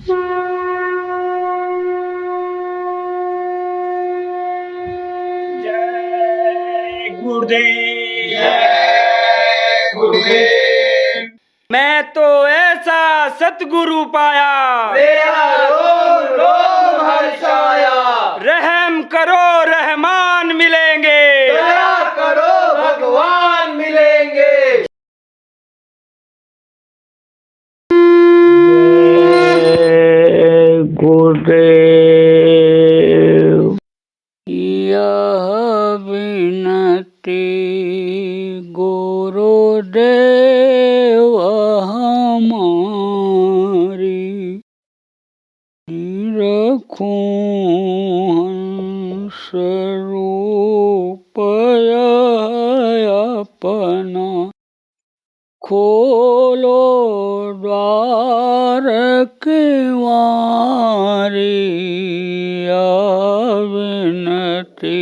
जय गुरुदेव, जय गुरुदेव। मैं तो ऐसा सतगुरु पाया, मेरा रोम रोम हर्षाया। रहम करो रहमान मिलेंगे, दया करो भगवान मिलेंगे। जय गुरुदेव। यह विनती गुरुदेव हमारी, रखूं हंस रूप अपना, खोलो द्वार किवारी, विनती।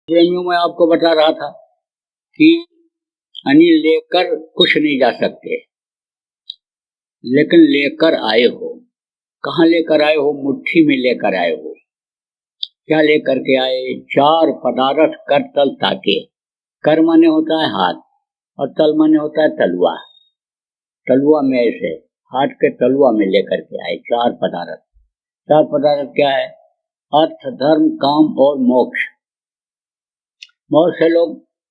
प्रेमियों, मैं आपको बता रहा था कि अनिल लेकर कुछ नहीं जा सकते, लेकिन लेकर आए हो। कहाँ लेकर आए हो? मुट्ठी में लेकर आए हो। क्या लेकर के आए? 4 पदार्थ कर तल ताके। कर माने होता है हाथ, और तल माने होता है तलुआ। तलुआ में ऐसे हाथ के तलुआ में लेकर के आए 4 पदार्थ। 4 पदार्थ क्या है? अर्थ, धर्म, काम और मोक्ष। बहुत से लोग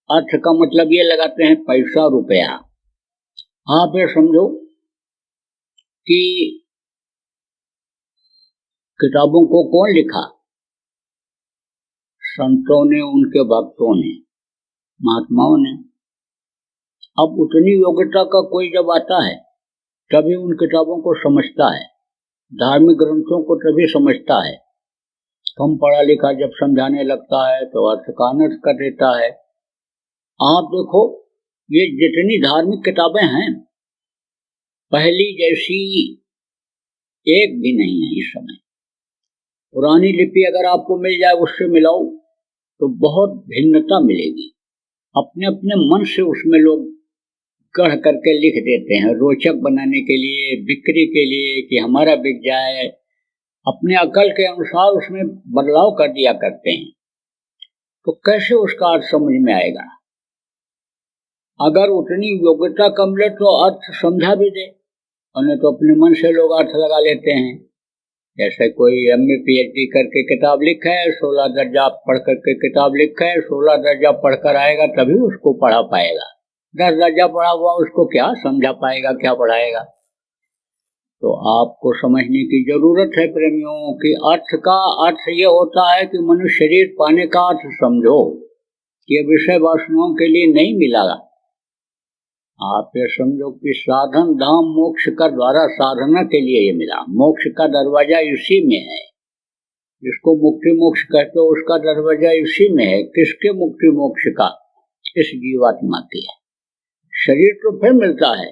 अर्थ का मतलब ये लगाते हैं पैसा रुपया। आप ये समझो कि किताबों को कौन लिखा? संतों ने, उनके भक्तों ने, महात्माओं ने। अब उतनी योग्यता का कोई जब आता है तभी उन किताबों को समझता है, धार्मिक ग्रंथों को तभी समझता है। कम पढ़ा लिखा जब समझाने लगता है तो अर्थ का अनर्थ कर देता है। आप देखो, ये जितनी धार्मिक किताबें हैं, पहली जैसी एक भी नहीं है इस समय। पुरानी लिपि अगर आपको मिल जाए, उससे मिलाओ तो बहुत भिन्नता मिलेगी। अपने अपने मन से उसमें लोग गढ़ करके लिख देते हैं, रोचक बनाने के लिए, बिक्री के लिए, कि हमारा बिक जाए। अपने अकल के अनुसार उसमें बदलाव कर दिया करते हैं। तो कैसे उसका अर्थ समझ में आएगा? अगर उतनी योग्यता कम ले तो अर्थ समझा भी दे, और नहीं तो अपने मन से लोग अर्थ लगा लेते हैं। जैसे कोई MA PhD करके किताब लिखा है, 16 दर्जा पढ़ करके किताब लिखा है, 16 दर्जा पढ़कर आएगा तभी उसको पढ़ा पाएगा। 10 दर्जा पढ़ा हुआ उसको क्या समझा पाएगा, क्या पढ़ाएगा? तो आपको समझने की जरूरत है प्रेमियों कि अर्थ का अर्थ ये होता है कि मनुष्य शरीर पाने का अर्थ समझो। ये विषय वासनाओं के लिए नहीं मिला। आप ये समझो कि साधन धाम मोक्ष का द्वारा साधना के लिए ये मिला। मोक्ष का दरवाजा इसी में है। जिसको मुक्ति मोक्ष कहते हो उसका दरवाजा इसी में है। किसके मुक्ति मोक्ष का? इस जीवात्मा के। शरीर तो फिर मिलता है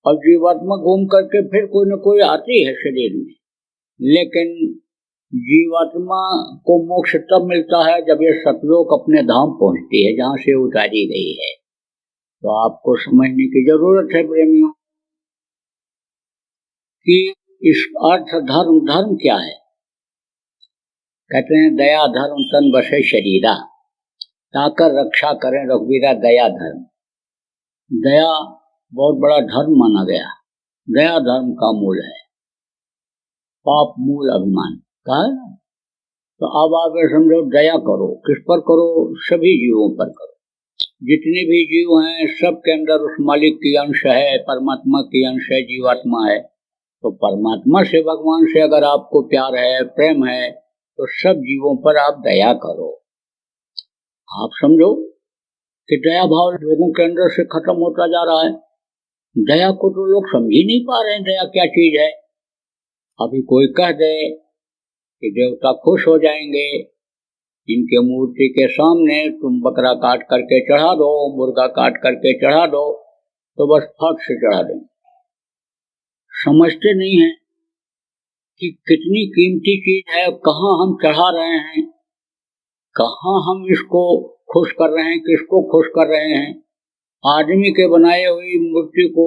और जीवात्मा घूम करके फिर कोई न कोई आती है शरीर में, लेकिन जीवात्मा को मोक्ष तब मिलता है जब ये सतलोक अपने धाम पहुंचती है जहां से उतारी गई है। तो आपको समझने की जरूरत है प्रेमियों कि इस अर्थ, धर्म, धर्म क्या है? कहते हैं दया धर्म तन बसे शरीरा, ताकर रक्षा करें रघुवीरा दया धर्म। दया बहुत बड़ा धर्म माना गया। दया धर्म का मूल है, पाप मूल अभिमान कहा है ना। तो अब आप समझो, दया करो। किस पर करो? सभी जीवों पर करो। जितने भी जीव हैं सबके अंदर उस मालिक की अंश है, परमात्मा की अंश है, जीवात्मा है। तो परमात्मा से, भगवान से अगर आपको प्यार है, प्रेम है, तो सब जीवों पर आप दया करो। आप समझो कि दया भाव लोगों के अंदर से खत्म होता जा रहा है। दया को तो लोग समझ ही नहीं पा रहे हैं, दया क्या चीज है। अभी कोई कह दे कि देवता खुश हो जाएंगे, इनके मूर्ति के सामने तुम बकरा काट करके चढ़ा दो, मुर्गा काट करके चढ़ा दो, तो बस फट से चढ़ा देंगे। समझते नहीं है कि कितनी कीमती चीज है, कहाँ हम चढ़ा रहे हैं, कहाँ हम इसको खुश कर रहे हैं, किसको खुश कर रहे हैं? आदमी के बनाए हुई मूर्ति को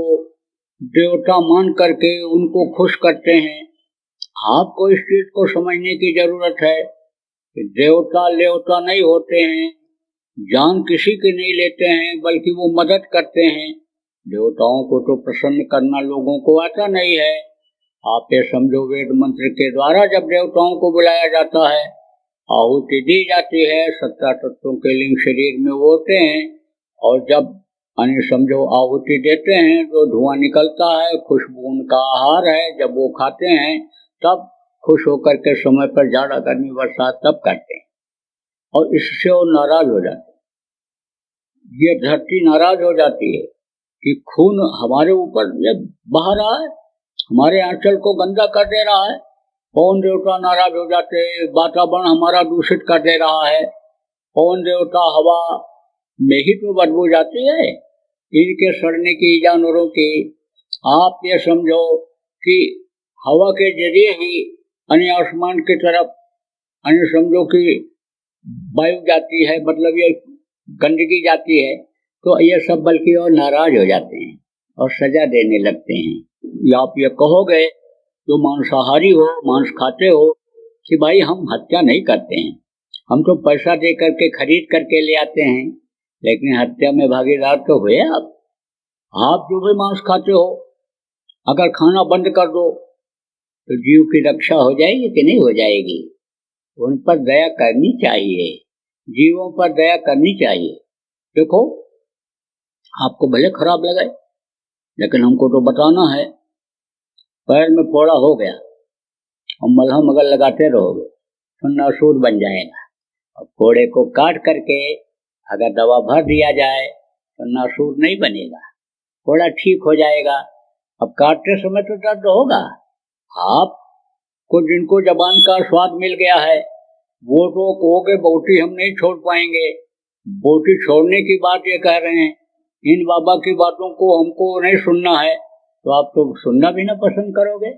देवता मान करके उनको खुश करते हैं। आपको इस चीज को समझने की जरूरत है कि देवता लेवता नहीं होते हैं, जान किसी की नहीं लेते हैं, बल्कि वो मदद करते हैं। देवताओं को तो प्रसन्न करना लोगों को आता नहीं है। आप ये समझो, वेद मंत्र के द्वारा जब देवताओं को बुलाया जाता है, आहुति दी जाती है, 17 तत्वों के लिंग शरीर में वो होते हैं, और जब समझो आहुति देते हैं तो धुआं निकलता है, खुशबू उनका आहार है। जब वो खाते हैं तब खुश होकर के समय पर जाड़ा गर्मी बरसात तब करते हैं, और इससे वो नाराज हो जाते हैं। ये धरती नाराज हो जाती है कि खून हमारे ऊपर जब बह रहा है, हमारे आंचल को गंदा कर दे रहा है। पवन देवता नाराज हो जाते हैं, वातावरण हमारा दूषित कर दे रहा है। पवन देवता हवा में ही तो बदबू जाती है, इनके सड़ने की, जानवरों की। आप ये समझो कि हवा के जरिए ही अन्य आसमान की तरफ समझो कि वायु जाती है, मतलब ये गंदगी जाती है, तो ये सब बल्कि और नाराज हो जाते हैं और सजा देने लगते हैं। या आप ये कहोगे जो मांसाहारी हो, मांस खाते हो, कि भाई हम हत्या नहीं करते हैं, हम तो पैसा दे करके खरीद करके ले आते हैं, लेकिन हत्या में भागीदार तो हुए आप। आप जो भी मांस खाते हो, अगर खाना बंद कर दो तो जीव की रक्षा हो जाएगी कि नहीं हो जाएगी? उन पर दया करनी चाहिए, जीवों पर दया करनी चाहिए। देखो, आपको भले खराब लगे, लेकिन हमको तो बताना है। पैर में फोड़ा हो गया और मलहम अगर लगाते रहोगे तो नासूर बन जाएगा, और फोड़े को काट करके अगर दवा भर दिया जाए तो नासूर नहीं बनेगा, फोड़ा ठीक हो जाएगा। अब काटते समय तो दर्द होगा। आपको जिनको जबान का स्वाद मिल गया है वो तो कहोगे बोटी हम नहीं छोड़ पाएंगे। बोटी छोड़ने की बात ये कह रहे हैं, इन बाबा की बातों को हमको नहीं सुनना है, तो आप तो सुनना भी ना पसंद करोगे।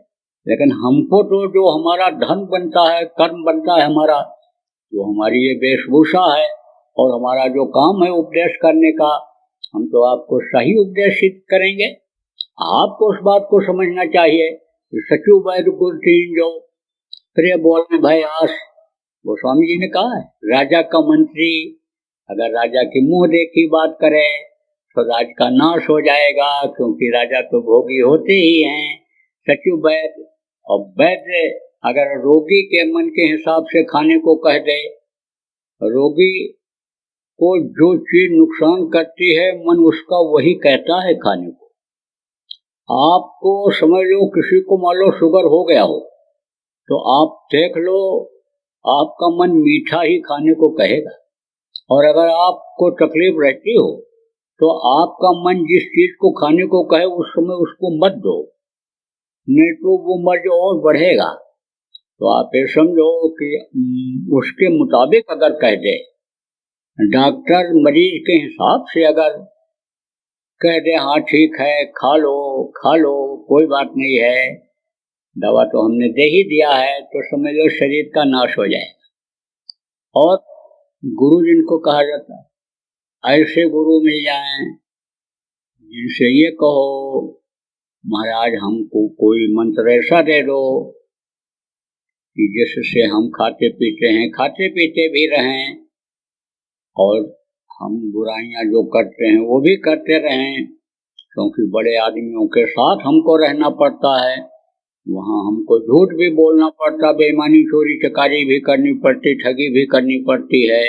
लेकिन हमको तो जो हमारा धर्म बनता है, कर्म बनता है हमारा, जो हमारी ये वेशभूषा है और हमारा जो काम है उपदेश करने का, हम तो आपको सही उपदेशित करेंगे। आपको उस बात को समझना चाहिए कि सचु वैद गुर तीन जो प्रिय बोलने भय आस, वो स्वामी जी ने कहा है। राजा का मंत्री अगर राजा की मुंह देखी बात करे तो राज का नाश हो जाएगा, क्योंकि राजा तो भोगी होते ही हैं। सचु वैद, और वैद्य अगर रोगी के मन के हिसाब से खाने को कह दे, रोगी को जो चीज नुकसान करती है मन उसका वही कहता है खाने को। आपको समझ लो, किसी को मान लो शुगर हो गया हो तो आप देख लो आपका मन मीठा ही खाने को कहेगा, और अगर आपको तकलीफ रहती हो तो आपका मन जिस चीज को खाने को कहे उस समय उसको मत दो, नहीं तो वो मर्ज और बढ़ेगा। तो आप ये समझो कि उसके मुताबिक अगर कह दे, डॉक्टर मरीज के हिसाब से अगर कह दे हाँ ठीक है खा लो कोई बात नहीं है, दवा तो हमने दे ही दिया है, तो समझ लो शरीर का नाश हो जाएगा। और गुरु जिनको कहा जाता है, ऐसे गुरु मिल जाएं जिनसे ये कहो महाराज हमको कोई मंत्र ऐसा दे दो कि जिससे हम खाते पीते भी रहें, और हम बुराइयां जो करते हैं वो भी करते रहें, क्योंकि बड़े आदमियों के साथ हमको रहना पड़ता है, वहाँ हमको झूठ भी बोलना पड़ता, बेईमानी चोरी चकारी भी करनी पड़ती, ठगी भी करनी पड़ती है।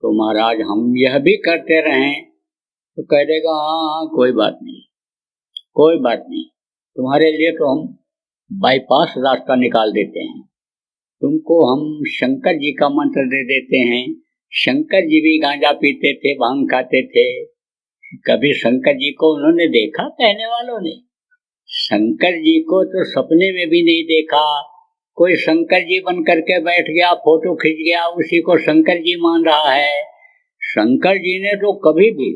तो महाराज हम यह भी करते रहें, तो कह देगा हाँ कोई बात नहीं, तुम्हारे लिए तो हम बाईपास रास्ता निकाल देते हैं, तुमको हम शंकर जी का मंत्र दे देते हैं। शंकर जी भी गांजा पीते थे, भांग खाते थे, कभी शंकर जी को उन्होंने देखा? कहने वालों ने शंकर जी को तो सपने में भी नहीं देखा। कोई शंकर जी बन करके बैठ गया, फोटो खींच गया, उसी को शंकर जी मान रहा है। शंकर जी ने तो कभी भी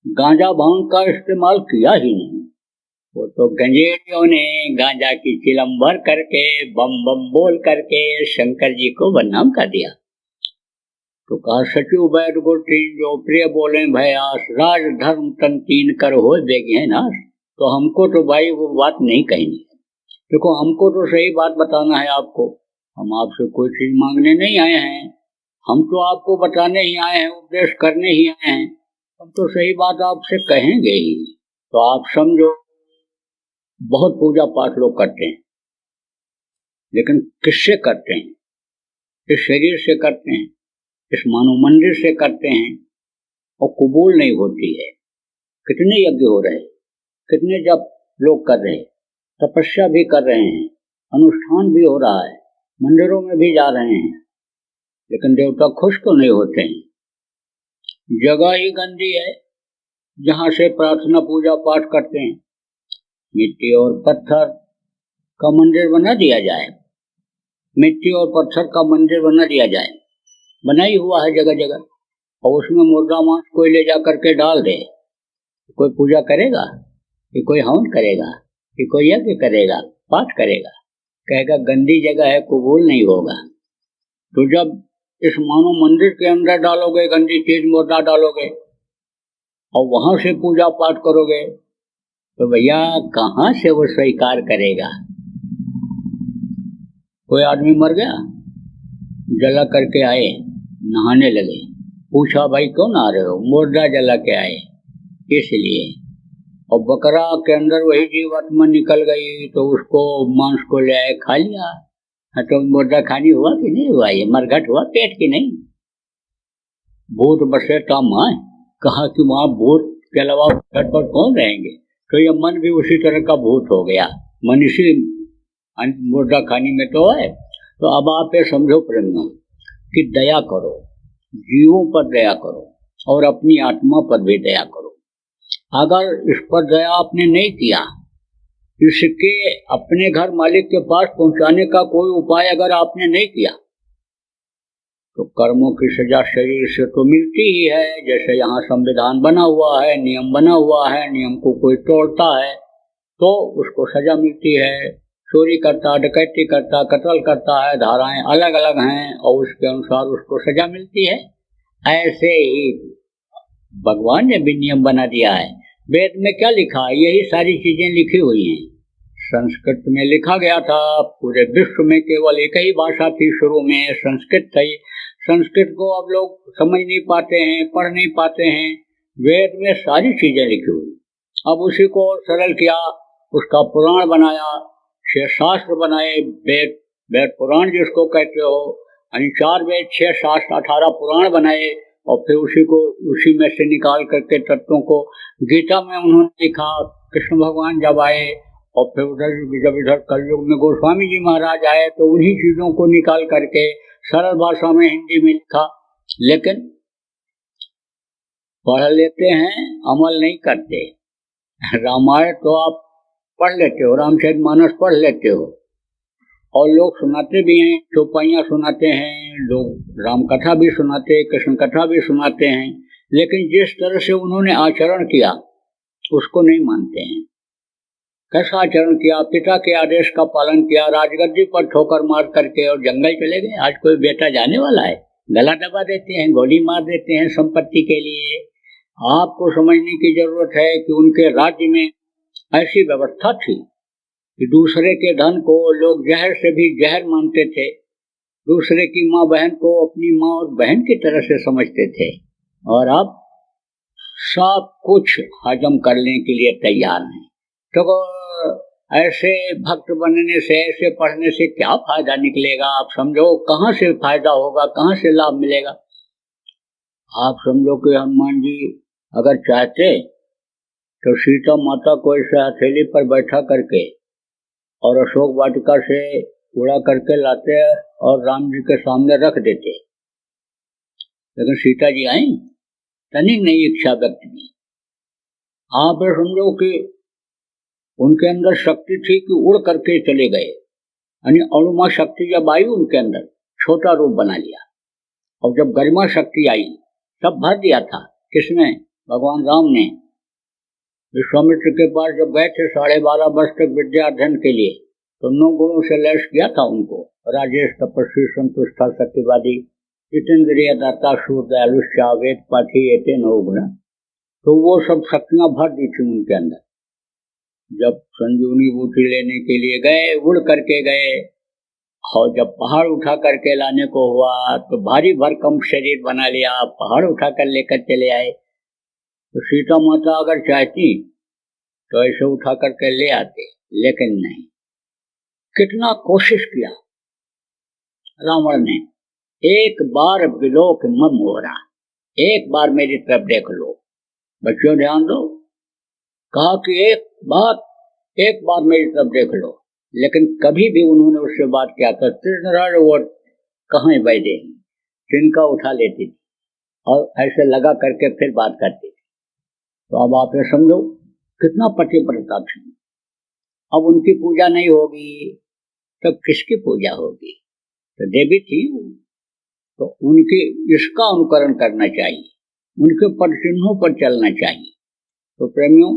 गांजा भांग का इस्तेमाल किया ही नहीं, वो तो गंजेड़ियों ने गांजा की चिलम भर करके बम बम बोल करके शंकर जी को बदनाम कर दिया। तो कहा सचिव बैठ गुर तीन जो प्रिय बोले भयास राज धर्म तन तीन कर हो बेगे है नाश। तो हमको तो भाई वो बात नहीं कहनी है। देखो हमको तो सही बात बताना है आपको, हम आपसे कोई चीज मांगने नहीं आए हैं, हम तो आपको बताने ही आए हैं, उपदेश करने ही आए हैं। हम तो सही बात आपसे कहेंगे ही। तो आप समझो बहुत पूजा पाठ लोग करते हैं, लेकिन किससे करते हैं? इस शरीर से करते हैं, इस मानव मंदिर से करते हैं, और कबूल नहीं होती है। कितने यज्ञ हो रहे, कितने जप लोग कर रहे, तपस्या भी कर रहे हैं, अनुष्ठान भी हो रहा है, मंदिरों में भी जा रहे हैं, लेकिन देवता खुश तो नहीं होते हैं। जगह ही गंदी है जहां से प्रार्थना पूजा पाठ करते हैं। मिट्टी और पत्थर का मंदिर बना दिया जाए, मिट्टी और पत्थर का मंदिर बना दिया जाए, बना ही हुआ है जगह जगह, और उसमें मुर्दा मांस कोई ले जा करके डाल दे, कोई पूजा करेगा कि कोई हवन करेगा कि कोई यज्ञ करेगा, पाठ करेगा? कहेगा गंदी जगह है, कबूल नहीं होगा। तो जब इस मानव मंदिर के अंदर डालोगे गंदी चीज, मुर्दा डालोगे, और वहां से पूजा पाठ करोगे, तो भैया कहां से वो स्वीकार करेगा? कोई आदमी मर गया, जला करके आए, नहाने लगे, पूछा भाई क्यों नहा रहे हो? मुर्दा जला के आए इसलिए। और बकरा के अंदर वही जीवात्मा निकल गई, तो उसको मांस को ले आए, खा लिया। तो मुर्दा खानी हुआ कि नहीं हुआ? ये मरघट हुआ पेट की नहीं? भूत बसे था मां, कहा कि वहां भूत के अलावा घर पर कौन रहेंगे? तो ये मन भी उसी तरह का भूत हो गया, मन इसी मुर्दा खानी में तो है। तो अब आप ये समझो प्रेमियों कि दया करो, जीवों पर दया करो, और अपनी आत्मा पर भी दया करो। अगर इस पर दया आपने नहीं किया, इसके अपने घर मालिक के पास पहुंचाने का कोई उपाय अगर आपने नहीं किया, तो कर्मों की सजा शरीर से तो मिलती ही है। जैसे यहाँ संविधान बना हुआ है, नियम बना हुआ है, नियम को कोई तोड़ता है तो उसको सजा मिलती है। चोरी करता, डकैती करता, कत्ल करता है, धाराएं अलग अलग हैं और उसके अनुसार उसको सजा मिलती है। ऐसे ही भगवान ने भी नियम बना दिया है। वेद में क्या लिखा है? यही सारी चीजें लिखी हुई हैं। संस्कृत में लिखा गया था, पूरे विश्व में केवल एक ही भाषा थी शुरू में, संस्कृत थी। संस्कृत को अब लोग समझ नहीं पाते हैं, पढ़ नहीं पाते हैं। वेद में सारी चीजें लिखी हुई, अब उसी को सरल किया, उसका पुराण बनाया, 6 शास्त्र बनाए, वेद पुराण जिसको कहते हो, 4 वेद 6 शास्त्र 18 पुराण बनाए, और फिर उसी में से निकाल करके तत्वों को गीता में उन्होंने लिखा। कृष्ण भगवान जब आए, और फिर जब इधर कलयुग में गोस्वामी जी महाराज आए, तो उन्हीं चीजों को निकाल करके सरल भाषा में हिंदी में लिखा। लेकिन पढ़ लेते हैं, अमल नहीं करते। रामायण तो आप पढ़ लेते हो, रामचरितमानस पढ़ लेते हो, और लोग सुनाते भी हैं, चौपाइयाँ सुनाते हैं, लोग राम कथा भी सुनाते, कृष्ण कथा भी सुनाते हैं, लेकिन जिस तरह से उन्होंने आचरण किया उसको नहीं मानते हैं। कैसा आचरण किया? पिता के आदेश का पालन किया, राजगद्दी पर ठोकर मार करके और जंगल चले गए। आज कोई बेटा जाने वाला है, गला दबा देते हैं, गोली मार देते हैं संपत्ति के लिए। आपको समझने की जरूरत है कि उनके राज्य में ऐसी व्यवस्था थी कि दूसरे के धन को लोग जहर से भी जहर मानते थे, दूसरे की माँ बहन को अपनी माँ और बहन की तरह से समझते थे, और अब सब कुछ हजम करने के लिए तैयार हैं। तो ऐसे भक्त बनने से, ऐसे पढ़ने से क्या फायदा निकलेगा? आप समझो कहाँ से फायदा होगा, कहाँ से लाभ मिलेगा? आप समझो कि हनुमान जी अगर चाहते तो सीता माता को इसे हथेली पर बैठा करके और अशोक वाटिका से उड़ा करके लाते और राम जी के सामने रख देते, लेकिन सीता जी आई, तनिक नहीं इच्छा व्यक्त की। आप समझो कि उनके अंदर शक्ति थी कि उड़ करके चले गए, यानी अणुमा शक्ति जब आई उनके अंदर, छोटा रूप बना लिया, और जब गरिमा शक्ति आई तब भर दिया था। किसने? भगवान राम ने। विश्वामित्र के पास जब गए थे 12.5 वर्ष तक विद्या अध्ययन के लिए, तो 9 गुणों से लैस किया था उनको, राजेश, तपस्वी, संतुष्टा, सत्यवादी, जितेंद्रिय दत्ता सूरदयालु वेद पाठी एते नौ गुण, तो वो सब शक्तियां भर दी थी उनके अंदर। जब संजीवनी बूटी लेने के लिए गए, उड़ करके गए, और जब पहाड़ उठा करके लाने को हुआ तो भारी भरकम शरीर बना लिया, पहाड़ उठा कर लेकर चले आए। तो सीता माता अगर चाहती तो ऐसे उठा करके ले आते, लेकिन नहीं। कितना कोशिश किया रावण ने, एक बार बिलोक मम हो रहा, एक बार मेरी तरफ देख लो। बच्चों ध्यान दो, कहा कि एक बार मेरी तरफ देख लो, लेकिन कभी भी उन्होंने उससे बात किया था कृष्णराज वो कहाँ बैठे, तिनका उठा लेती थी और ऐसे लगा करके फिर बात करती थी। तो अब आप ये समझो कितना पतिव्रता थी। अब उनकी पूजा नहीं होगी तो किसकी पूजा होगी? तो देवी थी, तो उनकी इसका अनुकरण करना चाहिए, उनके पद चिन्हों पर चलना चाहिए। तो प्रेमियों,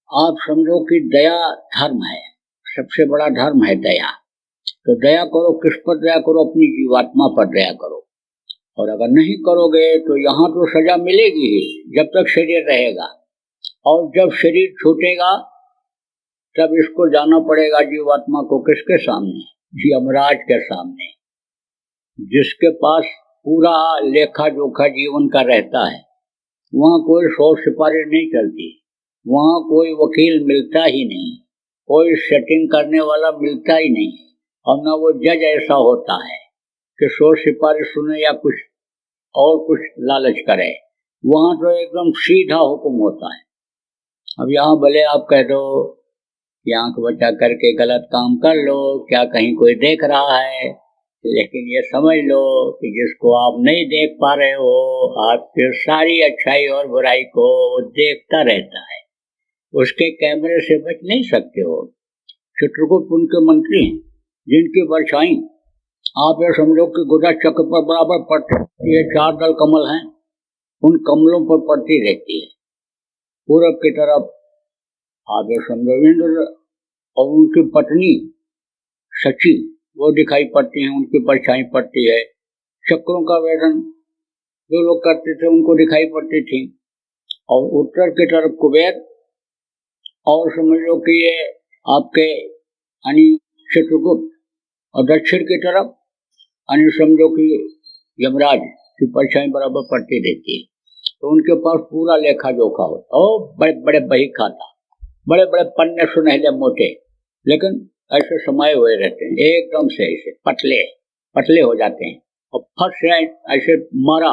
आप समझो कि दया धर्म है, सबसे बड़ा धर्म है दया। तो दया करो, किस पर दया करो? अपनी जीवात्मा पर दया करो। और अगर नहीं करोगे तो यहाँ तो सजा मिलेगी ही जब तक शरीर रहेगा, और जब शरीर छूटेगा तब इसको जाना पड़ेगा जीवात्मा को किसके सामने? यमराज के सामने, जिसके पास पूरा लेखा जोखा जीवन का रहता है। वहाँ कोई शोर सिपारी नहीं चलती, वहाँ कोई वकील मिलता ही नहीं, कोई सेटिंग करने वाला मिलता ही नहीं, और न वो जज ऐसा होता है कि शोर सिपारी सुने या कुछ और कुछ लालच करे। वहाँ तो एकदम सीधा हुक्म होता है। अब यहाँ भले आप कह दो कि आंख बचा करके गलत काम कर लो, क्या कहीं कोई देख रहा है, लेकिन ये समझ लो कि जिसको आप नहीं देख पा रहे हो, आपकी सारी अच्छाई और बुराई को देखता रहता है, उसके कैमरे से बच नहीं सकते हो। चित्रकूट उनके मंत्री हैं, जिनकी परछाई आप ये समझो कि गुदा चक्र पर बराबर पड़ती है। ये 4 दल कमल हैं, उन कमलों पर पड़ती रहती है। पूरब की तरफ आप ये समझो इंद्र और उनकी पत्नी शची वो दिखाई पड़ती हैं, उनकी परछाई पड़ती है। चक्रों का वेदन जो लोग करते थे उनको दिखाई पड़ती थी। और उत्तर की तरफ कुबेर, और समझ लो कि ये आपके यानी चित्रगुप्त, और दक्षिण की तरफ यानी समझो कि यमराज की परछाई बराबर पड़ती रहती है। तो उनके पास पूरा लेखा जोखा होता, और बड़े बड़े बही खाता, बड़े बड़े पन्ने सुनहले मोटे, लेकिन ऐसे समाये हुए रहते हैं, एकदम से ऐसे पतले पतले हो जाते हैं। और फट से ऐसे मारा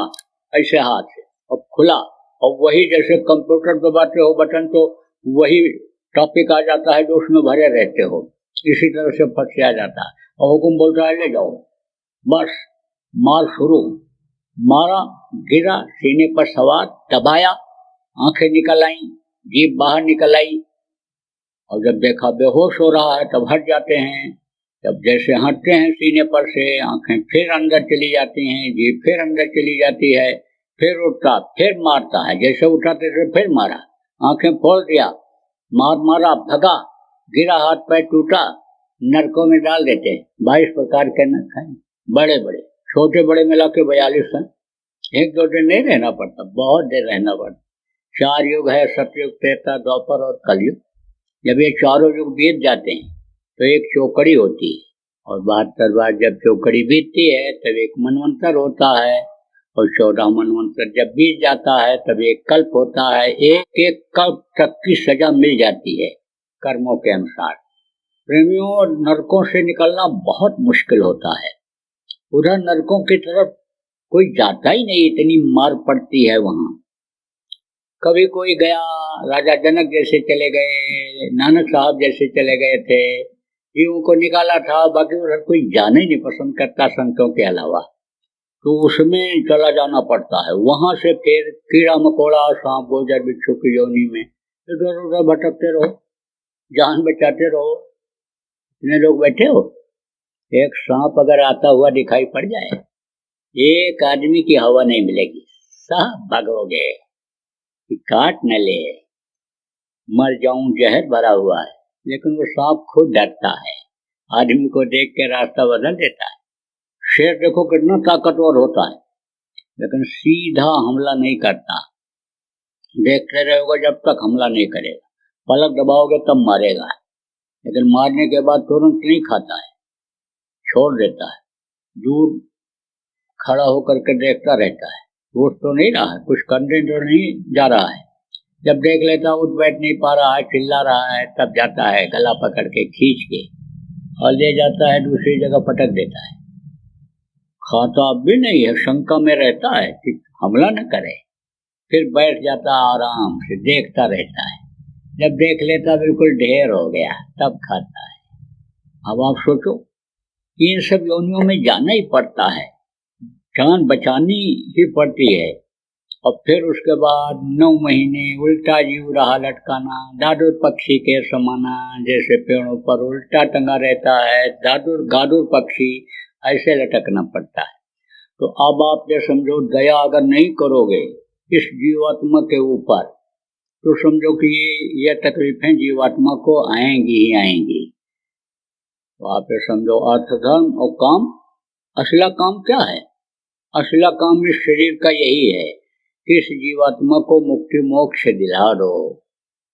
ऐसे हाथ से और खुला, और वही जैसे कंप्यूटर दबाते हो बटन तो वही टॉपिक आ जाता है जो उसमें भरे रहते हो, इसी तरह से फट से आ जाता है। और हुकुम बोलता है ले जाओ, बस मार शुरू। मारा, गिरा, सीने पर सवार, दबाया, आंखें निकल आई, जीभ बाहर निकल आई, और जब देखा बेहोश हो रहा है तब हट जाते हैं। जब जैसे हटते हैं सीने पर से, आंखें फिर अंदर चली जाती हैं, जीभ फिर अंदर चली जाती है, फिर उठता, फिर मारता है, जैसे उठा तैसे फिर मारा, आंखें फोड़ दिया, मारा, भगा, गिरा, हाथ पैर टूटा, नरकों में डाल देते हैं। 22 प्रकार के नरक हैं, बड़े बड़े, छोटे बड़े मिला के 42 हैं। 1-2 दिन नहीं रहना पड़ता, बहुत देर रहना पड़ता। 4 युग है, सतयुग, त्रेता, द्वापर और कलयुग। जब ये चारों युग बीत जाते हैं तो एक चौकड़ी होती है, और 72 बार जब चौकड़ी बीतती है तब एक मनवंतर होता है, और 14 मनवंतर जब बीत जाता है तब एक कल्प होता है। एक एक कल्प तक की सजा मिल जाती है कर्मों के अनुसार। प्रेमियों, नरकों से निकलना बहुत मुश्किल होता है। उधर नरकों की तरफ कोई जाता ही नहीं, इतनी मार पड़ती है वहां। कभी कोई गया, राजा जनक जैसे चले गए, नानक साहब जैसे चले गए थे, जीवों को निकाला था, बाकी उधर कोई जाना ही नहीं पसंद करता संतों के अलावा, तो उसमें चला जाना पड़ता है। वहां से फिर कीड़ा मकोड़ा, सांप गोजर बिच्छू की योनि में इधर उधर भटकते रहो, जान बचाते रहो। इतने लोग बैठे हो, एक सांप अगर आता हुआ दिखाई पड़ जाए, एक आदमी की हवा नहीं मिलेगी, सब भागोगे कि काट न ले, मर जाऊं जहर भरा हुआ है। लेकिन वो सांप खुद डरता है, आदमी को देख के रास्ता बदल देता है। शेर देखो कितना ताकतवर होता है, लेकिन सीधा हमला नहीं करता। देखते रहोगे जब तक हमला नहीं करेगा, पलक दबाओगे तब मारेगा, लेकिन मारने के बाद तुरंत नहीं खाता है, छोड़ देता है, दूर खड़ा होकर के देखता रहता है, उठ तो नहीं रहा है, कुछ करने तो नहीं जा रहा है। जब देख लेता उठ बैठ नहीं पा रहा है, चिल्ला रहा है, तब जाता है गला पकड़ के खींच के और ले जाता है, दूसरी जगह पटक देता है। खाता अब भी नहीं है, शंका में रहता है कि हमला न करे, फिर बैठ जाता आराम से देखता रहता है। जब देख लेता बिल्कुल ढेर हो गया तब खाता है। अब आप सोचो कि इन सब योनियों में जाना ही पड़ता है, जान बचानी ही पड़ती है। और फिर उसके बाद 9 महीने उल्टा जीव रहा लटकाना, दादुर पक्षी के समाना, जैसे पेड़ों पर उल्टा टंगा रहता है, दादुर गादुर पक्षी ऐसे लटकना पड़ता है। तो अब आप ये समझो, दया अगर नहीं करोगे इस जीवात्मा के ऊपर, तो समझो कि ये तकलीफें जीवात्मा को आएंगी ही आएंगी। तो आप ये समझो, अर्थ धर्म और काम, असला काम क्या है? असला काम इस शरीर का यही है कि इस जीवात्मा को मुक्ति मोक्ष दिला दो।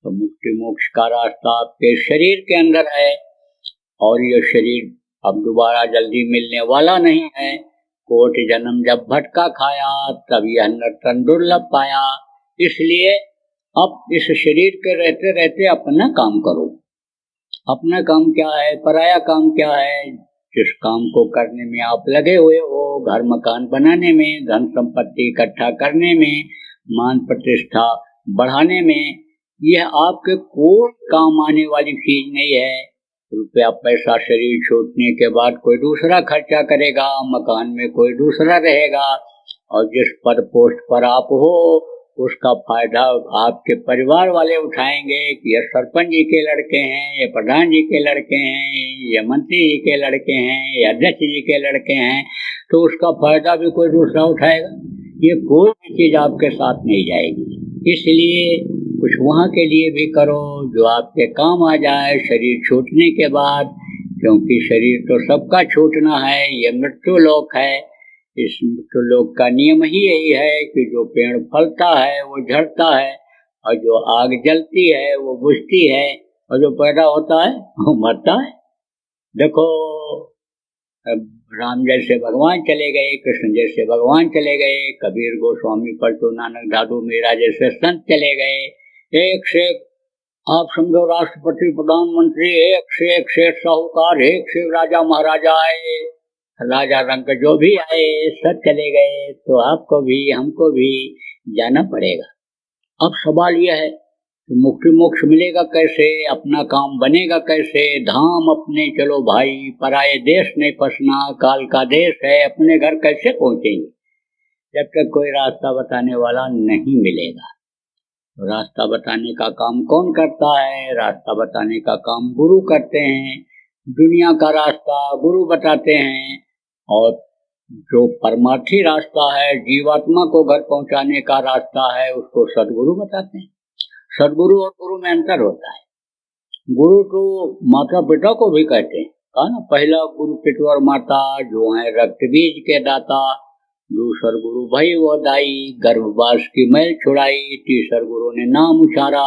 तो मुक्ति मोक्ष का रास्ता आपके शरीर के अंदर है, और ये शरीर अब दोबारा जल्दी मिलने वाला नहीं है। कोटि जन्म जब भटका खाया, तब यह नर्तन दुर्लभ पाया। इसलिए अब इस शरीर के रहते रहते अपना काम करो। अपना काम क्या है, पराया काम क्या है? जिस काम को करने में आप लगे हुए हो, घर मकान बनाने में, धन संपत्ति इकट्ठा करने में, मान प्रतिष्ठा बढ़ाने में, यह आपके कोई काम आने वाली चीज नहीं है। रुपया पैसा शरीर छूटने के बाद कोई दूसरा खर्चा करेगा, मकान में कोई दूसरा रहेगा, और जिस पद पोस्ट पर आप हो उसका फायदा आपके परिवार वाले उठाएंगे कि ये सरपंच जी के लड़के हैं, ये प्रधान जी के लड़के हैं, ये मंत्री जी के लड़के हैं, ये अध्यक्ष जी के लड़के हैं, तो उसका फायदा भी कोई दूसरा उठाएगा। ये कोई भी चीज आपके साथ नहीं जाएगी। इसलिए कुछ वहाँ के लिए भी करो जो आपके काम आ जाए शरीर छूटने के बाद, क्योंकि शरीर तो सबका छूटना है, ये मृत्यु लोक है। इस मृत्यु लोक का नियम ही यही है कि जो पेड़ फलता है वो झड़ता है, और जो आग जलती है वो बुझती है, और जो पैदा होता है वो मरता है। देखो, राम जैसे भगवान चले गए, कृष्ण जैसे भगवान चले गए, कबीर गोस्वामी पलटू नानक दादू मीरा जैसे संत चले गए, एक से एक आप समझो राष्ट्रपति प्रधानमंत्री, एक से एक शेठ साहूकार, एक से राजा महाराजा आए, राजा रंग जो भी आए सब चले गए। तो आपको भी हमको भी जाना पड़ेगा। अब सवाल यह है कि मुक्ति मोक्ष मिलेगा कैसे, अपना काम बनेगा कैसे? धाम अपने चलो भाई, पराये देश नहीं फंसना, काल का देश है, अपने घर कैसे पहुंचेंगे जब तक कोई रास्ता बताने वाला नहीं मिलेगा। रास्ता बताने का काम कौन करता है? रास्ता बताने का काम गुरु करते हैं। दुनिया का रास्ता गुरु बताते हैं, और जो परमार्थी रास्ता है, जीवात्मा को घर पहुंचाने का रास्ता है, उसको सदगुरु बताते हैं। सदगुरु और गुरु में अंतर होता है। गुरु तो माता पिता को भी कहते हैं, कहा ना, पहला गुरु पिता और माता जो है रक्त बीज के दाता, दूसर गुरु भई वो दाई, गर्भवास की मैल छुड़ाई, तीसर गुरु ने नाम उचारा,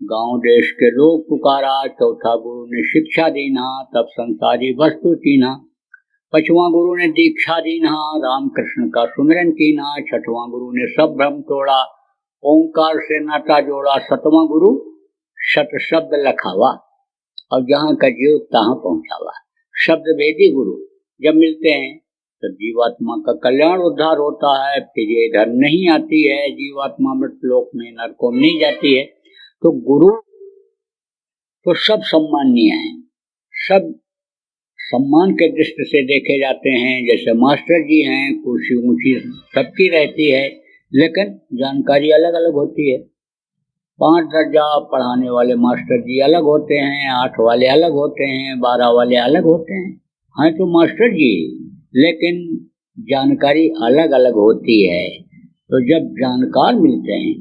गांव देश के लोग पुकारा, चौथा गुरु ने शिक्षा दीना, तब संसारी वस्तु चीना, पांचवां गुरु ने दीक्षा दीना, राम कृष्ण का सुमिरन कीना, छठवां गुरु ने सब भ्रम तोड़ा, ओंकार से नाता जोड़ा, सतवां गुरु शत शब्द लखावा, और जहाँ का जीव तहाँ पहुंचावा। शब्द भेदी गुरु जब मिलते हैं तो जीवात्मा का कल्याण उद्धार होता है। फिर ये इधर नहीं आती है, जीवात्मा मृतलोक में नरकों में नहीं जाती है। तो गुरु तो सब सम्माननीय है, सब सम्मान के दृष्टि से देखे जाते हैं। जैसे मास्टर जी हैं, कुर्सी ऊंची सबकी रहती है, लेकिन जानकारी अलग अलग होती है। 5 दर्जा पढ़ाने वाले मास्टर जी अलग होते हैं, 8 वाले अलग होते हैं, 12 वाले अलग होते हैं। हाँ तो मास्टर जी, लेकिन जानकारी अलग अलग होती है। तो जब जानकार मिलते हैं,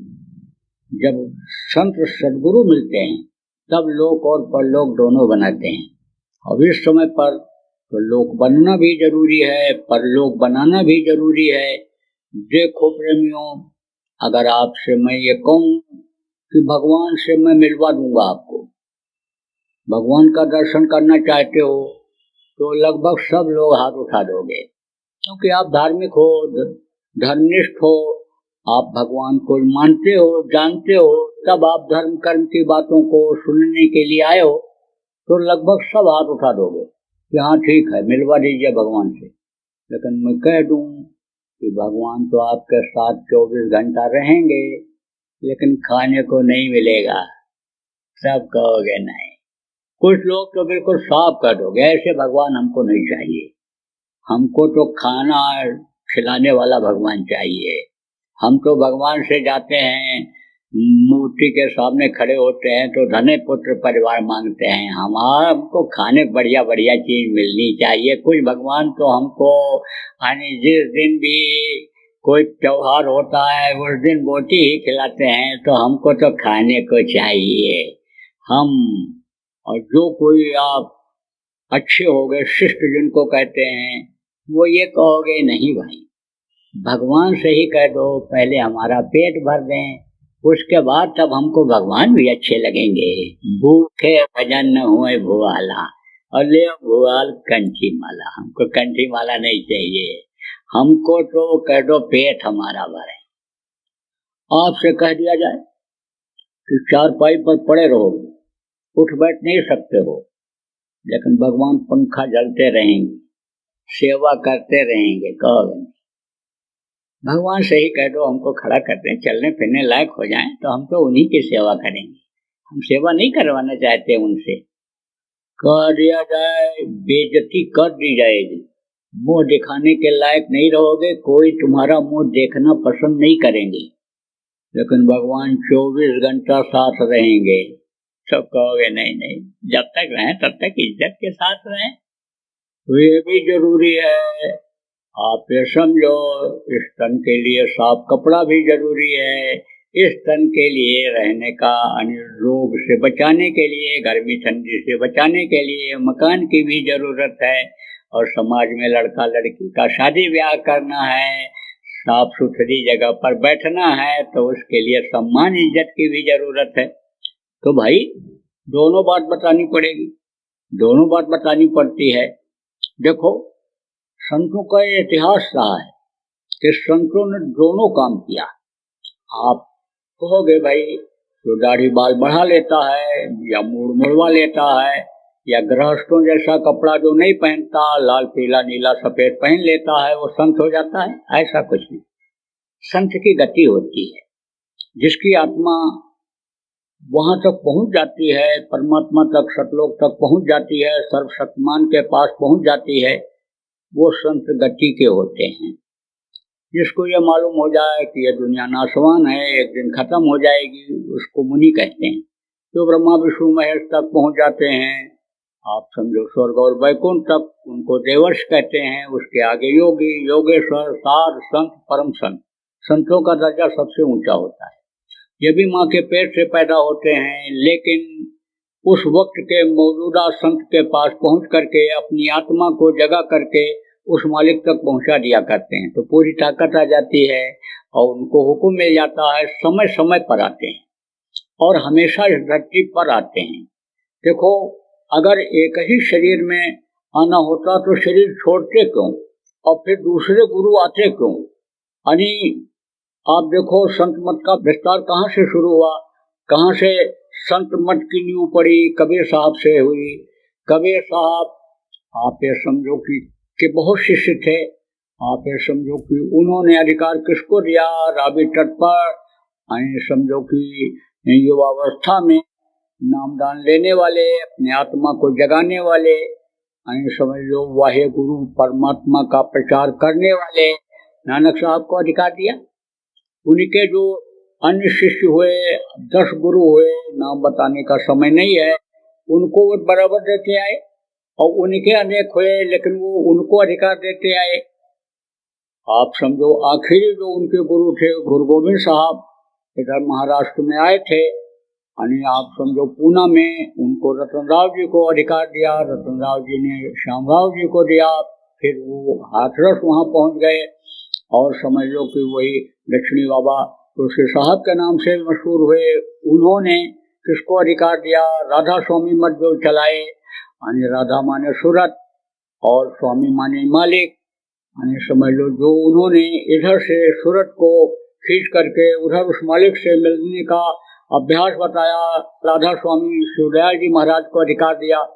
जब संत सदगुरु मिलते हैं, तब लोक और परलोक दोनों बनाते हैं। अब इस समय पर तो लोक बनना भी जरूरी है, परलोक बनाना भी जरूरी है। देखो प्रेमियों, अगर आपसे मैं ये कहूं कि भगवान से मैं मिलवा दूंगा आपको, भगवान का दर्शन करना चाहते हो, तो लगभग सब लोग हाथ उठा दोगे, क्योंकि आप धार्मिक हो, धर्मनिष्ठ हो, आप भगवान को मानते हो, जानते हो, तब आप धर्म कर्म की बातों को सुनने के लिए आए हो, तो लगभग सब हाथ उठा दोगे कि हाँ ठीक है, मिलवा दीजिए भगवान से। लेकिन मैं कह दूं कि भगवान तो आपके साथ 24 घंटा रहेंगे, लेकिन खाने को नहीं मिलेगा। सब कहोगे नहीं। कुछ लोग तो बिल्कुल साफ कर दोगे, ऐसे भगवान हमको नहीं चाहिए, हमको तो खाना खिलाने वाला भगवान चाहिए। हम तो भगवान से जाते हैं, मूर्ति के सामने खड़े होते हैं तो धने पुत्र परिवार मांगते हैं, हमको खाने बढ़िया बढ़िया चीज मिलनी चाहिए। कुछ भगवान तो हमको यानी जिस दिन भी कोई त्योहार होता है उस दिन बोटी ही खिलाते हैं, तो हमको तो खाने को चाहिए। हम और जो कोई आप अच्छे हो गए, शिष्ट जिनको कहते हैं, वो ये कहोगे नहीं भाई, भगवान से ही कह दो पहले हमारा पेट भर दें, उसके बाद तब हमको भगवान भी अच्छे लगेंगे। भूखे भजन न हुए भुआला, और ले भुआल कंठी माला, हमको कंठी माला नहीं चाहिए, हमको तो कह दो पेट हमारा भरे। आपसे कह दिया जाए कि चारपाई पर पड़े रहो, उठ बैठ नहीं सकते हो, लेकिन भगवान पंखा जलते रहेंगे, सेवा करते रहेंगे, कहोगे भगवान से ही कह दो हमको खड़ा कर दें, चलने फिरने लायक हो जाएं, तो हम तो उन्हीं की सेवा करेंगे, हम सेवा नहीं करवाना चाहते उनसे। कह दिया जाए बेइज्जती कर दी जाएगी, मुंह दिखाने के लायक नहीं रहोगे, कोई तुम्हारा मुंह देखना पसंद नहीं करेंगे, लेकिन भगवान 24 घंटा साथ रहेंगे। सब कहोगे नहीं नहीं, जब तक रहें तब तक इज्जत के साथ रहें, तो ये भी जरूरी है। आप ये समझो, इस तन के लिए साफ कपड़ा भी जरूरी है, इस तन के लिए रहने का, रोग से बचाने के लिए, गर्मी ठंडी से बचाने के लिए मकान की भी जरूरत है, और समाज में लड़का लड़की का शादी ब्याह करना है, साफ सुथरी जगह पर बैठना है, तो उसके लिए सम्मान इज्जत की भी जरूरत है। तो भाई दोनों बात बतानी पड़ेगी, दोनों बात बतानी पड़ती है। देखो संतों का इतिहास रहा है कि संतों ने दोनों काम किया। आप कहोगे भाई जो दाढ़ी बाल बढ़ा लेता है या मूड़ मुड़वा लेता है या गृहस्थों जैसा कपड़ा जो नहीं पहनता, लाल पीला नीला सफेद पहन लेता है, वो संत हो जाता है? ऐसा कुछ नहीं। संत की गति होती है, जिसकी आत्मा वहां तक पहुंच जाती है, परमात्मा तक, सतलोक तक पहुंच जाती है, सर्वशक्तिमान के पास पहुंच जाती है, वो संत गति के होते हैं। जिसको ये मालूम हो जाए कि ये दुनिया नाशवान है, एक दिन खत्म हो जाएगी, उसको मुनि कहते हैं। जो ब्रह्मा विष्णु महेश तक पहुंच जाते हैं, आप समझो स्वर्ग और वैकुंठ तक, उनको देवर्ष कहते हैं। उसके आगे योगी, योगेश्वर, साध, संत, परम संत। संतों का दर्जा सबसे ऊंचा होता है। ये भी माँ के पेट से पैदा होते हैं, लेकिन उस वक्त के मौजूदा संत के पास पहुंच करके अपनी आत्मा को जगा करके उस मालिक तक पहुंचा दिया करते हैं, तो पूरी ताकत आ जाती है और उनको हुक्म मिल जाता है। समय समय पर आते हैं और हमेशा इस धरती पर आते हैं। देखो अगर एक ही शरीर में आना होता तो शरीर छोड़ते क्यों और फिर दूसरे गुरु आते क्यों? यानी आप देखो संत मत का विस्तार कहाँ से शुरू हुआ, कहाँ से संत मत की नींव पड़ी? कबीर साहब से हुई। कबीर साहब आप ये समझो कि बहुत शिष्य थे। आप ये समझो कि उन्होंने अधिकार किसको दिया? रावी तट पर समझो कि युवावस्था में नामदान लेने वाले, अपने आत्मा को जगाने वाले, समझ लो वाहे गुरु परमात्मा का प्रचार करने वाले नानक साहब को अधिकार दिया। उनके जो अन्य शिष्य हुए, 10 गुरु हुए, नाम बताने का समय नहीं है, उनको वो बराबर देते आए और उनके अनेक हुए, लेकिन वो उनको अधिकार देते आए। आप समझो आखिरी जो उनके गुरु थे गुरु गोविंद साहब, इधर महाराष्ट्र में आए थे यानी आप समझो पूना में उनको रतनराव जी को अधिकार दिया, रतनराव जी ने श्यामराव जी को दिया, फिर वो हाथरस वहाँ पहुँच गए और समझ लो कि वही दक्षिणी बाबा तुलसी साहब के नाम से मशहूर हुए। उन्होंने किसको अधिकार दिया? राधा स्वामी मठ जो चलाए, यानी राधा माने सूरत और स्वामी माने मालिक, यानी समझ लो जो उन्होंने इधर से सूरत को खींच करके उधर उस मालिक से मिलने का अभ्यास बताया। राधा स्वामी शिवदयाल जी महाराज को अधिकार दिया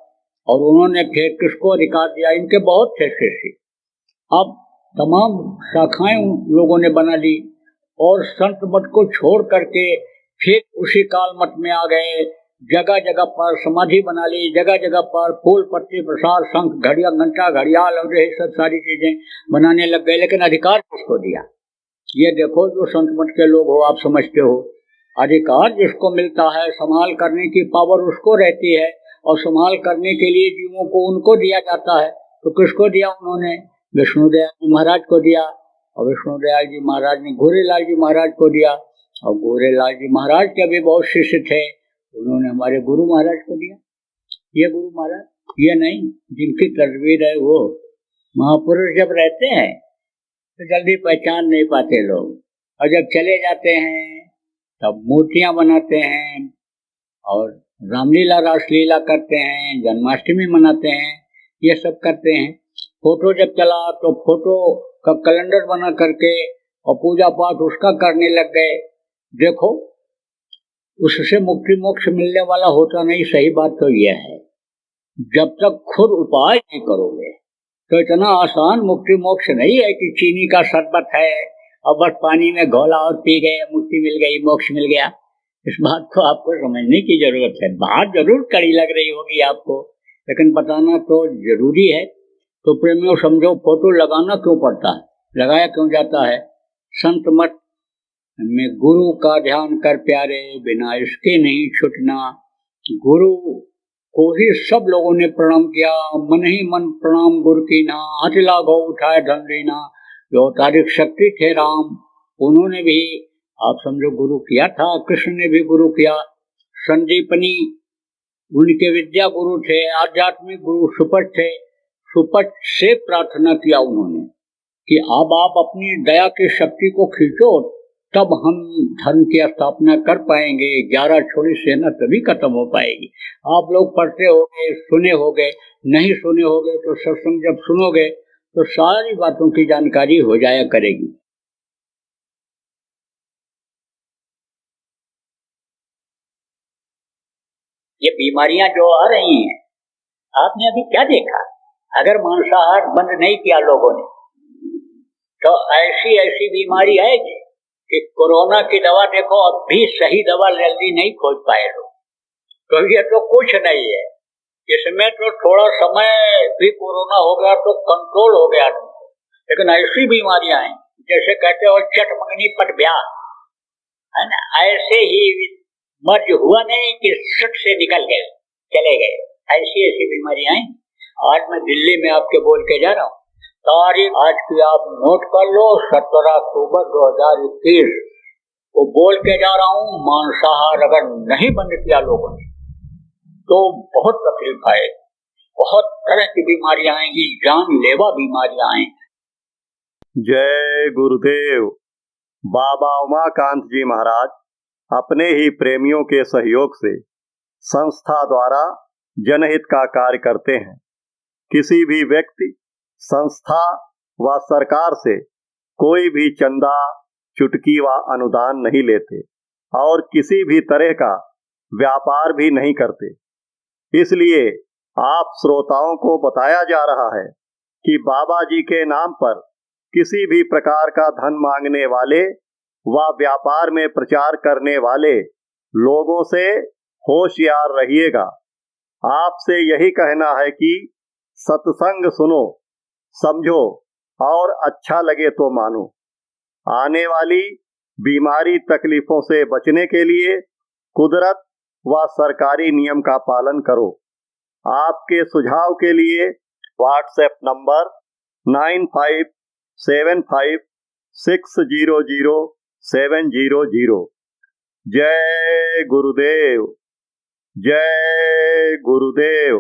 और उन्होंने फिर किसको अधिकार दिया? इनके बहुत थे शिष्य। अब तमाम शाखाएं उन लोगों ने बना ली और संत मठ को छोड़ करके फिर उसी काल मठ में आ गए। जगह जगह पर समाधि बना ली, जगह जगह पर फूल पत्ती प्रसाद शंख घड़िया घंटा घड़ियाल और ये सब सारी चीजें बनाने लग गए। लेकिन अधिकार किसको दिया? ये देखो जो संत मठ के लोग हो, आप समझते हो, अधिकार जिसको मिलता है संभाल करने की पावर उसको रहती है और संभाल करने के लिए जीवों को उनको दिया जाता है। तो किसको दिया उन्होंने? विष्णुदयाल जी महाराज को दिया और विष्णुदयाल जी महाराज ने गोरेलाल जी महाराज को दिया और गोरेलाल जी महाराज के भी बहुत शिष्य थे, उन्होंने हमारे गुरु महाराज को दिया। ये गुरु महाराज ये नहीं, जिनकी तस्वीर है वो महापुरुष जब रहते हैं तो जल्दी पहचान नहीं पाते लोग, और जब चले जाते हैं तब मूर्तियां बनाते हैं और रामलीला रासलीला करते हैं, जन्माष्टमी मनाते हैं, ये सब करते हैं। फोटो जब चला तो फोटो का कैलेंडर बना करके और पूजा पाठ उसका करने लग गए। देखो उससे मुक्ति मोक्ष मिलने वाला होता नहीं। सही बात तो यह है, जब तक खुद उपाय नहीं करोगे तो इतना आसान मुक्ति मोक्ष नहीं है कि चीनी का शरबत है और बस पानी में घोला और पी गए, मुक्ति मिल गई, मोक्ष मिल गया। इस बात को आपको समझने की जरूरत है। बात जरूर कड़ी लग रही होगी आपको, लेकिन बताना तो जरूरी है। तो प्रेमियों समझो, फोटो लगाना क्यों पड़ता है, लगाया क्यों जाता है? संत मत में गुरु का ध्यान कर प्यारे, बिना इसके नहीं छुटना। गुरु को ही सब लोगों ने प्रणाम किया, मन ही मन प्रणाम गुरु की ना, हाथ लागो उठाए धन देना। जो तारीख शक्ति थे राम, उन्होंने भी आप समझो गुरु किया था, कृष्ण ने भी गुरु किया। संदीपनी उनके विद्या गुरु थे, आध्यात्मिक गुरु सुपट थे। सुपट से प्रार्थना किया उन्होंने कि अब आप अपनी दया की शक्ति को खींचो, तब हम धर्म की स्थापना कर पाएंगे। 11 छोड़ी सेना तभी खत्म हो पाएगी। आप लोग पढ़ते होगे, सुने होगे, नहीं सुने होगे तो सत्संग जब सुनोगे तो सारी बातों की जानकारी हो जाया करेगी। ये बीमारियां जो आ रही हैं, आपने अभी क्या देखा? अगर मांसाहार बंद नहीं किया लोगों ने तो ऐसी ऐसी बीमारी आएगी कि कोरोना की दवा देखो, अब भी सही दवा जल्दी नहीं खोज पाए लोग। तो ये तो कुछ नहीं है, इसमें तो थोड़ा समय भी कोरोना हो गया तो कंट्रोल हो गया। लेकिन ऐसी बीमारियां हैं जैसे कहते हो चटमंगनी पट ब्याह है ना, ऐसे ही मर्ज हुआ नहीं कि सुट से निकल गए चले गए। ऐसी ऐसी बीमारियां हैं। आज मैं दिल्ली में आपके बोल के जा रहा हूँ, तारीख आज की आप नोट कर लो, 17 अक्टूबर 2021 को बोल के जा रहा हूँ। मांसाहार अगर नहीं बंद किया लोगों ने तो बहुत तकलीफ आए, बहुत तरह की बीमारियां आएंगी, जानलेवा बीमारियां आएंगी। जय गुरुदेव। बाबा उमाकांत जी महाराज अपने ही प्रेमियों के सहयोग से संस्था द्वारा जनहित का कार्य करते हैं। किसी भी व्यक्ति, संस्था व सरकार से कोई भी चंदा, चुटकी व अनुदान नहीं लेते और किसी भी तरह का व्यापार भी नहीं करते। इसलिए आप श्रोताओं को बताया जा रहा है कि बाबा जी के नाम पर किसी भी प्रकार का धन मांगने वाले व व्यापार में प्रचार करने वाले लोगों से होशियार रहिएगा। आपसे यही कहना है कि सत्संग सुनो, समझो और अच्छा लगे तो मानो। आने वाली बीमारी तकलीफों से बचने के लिए कुदरत व सरकारी नियम का पालन करो। आपके सुझाव के लिए व्हाट्सएप नंबर 9575600700 जय गुरुदेव, जय गुरुदेव।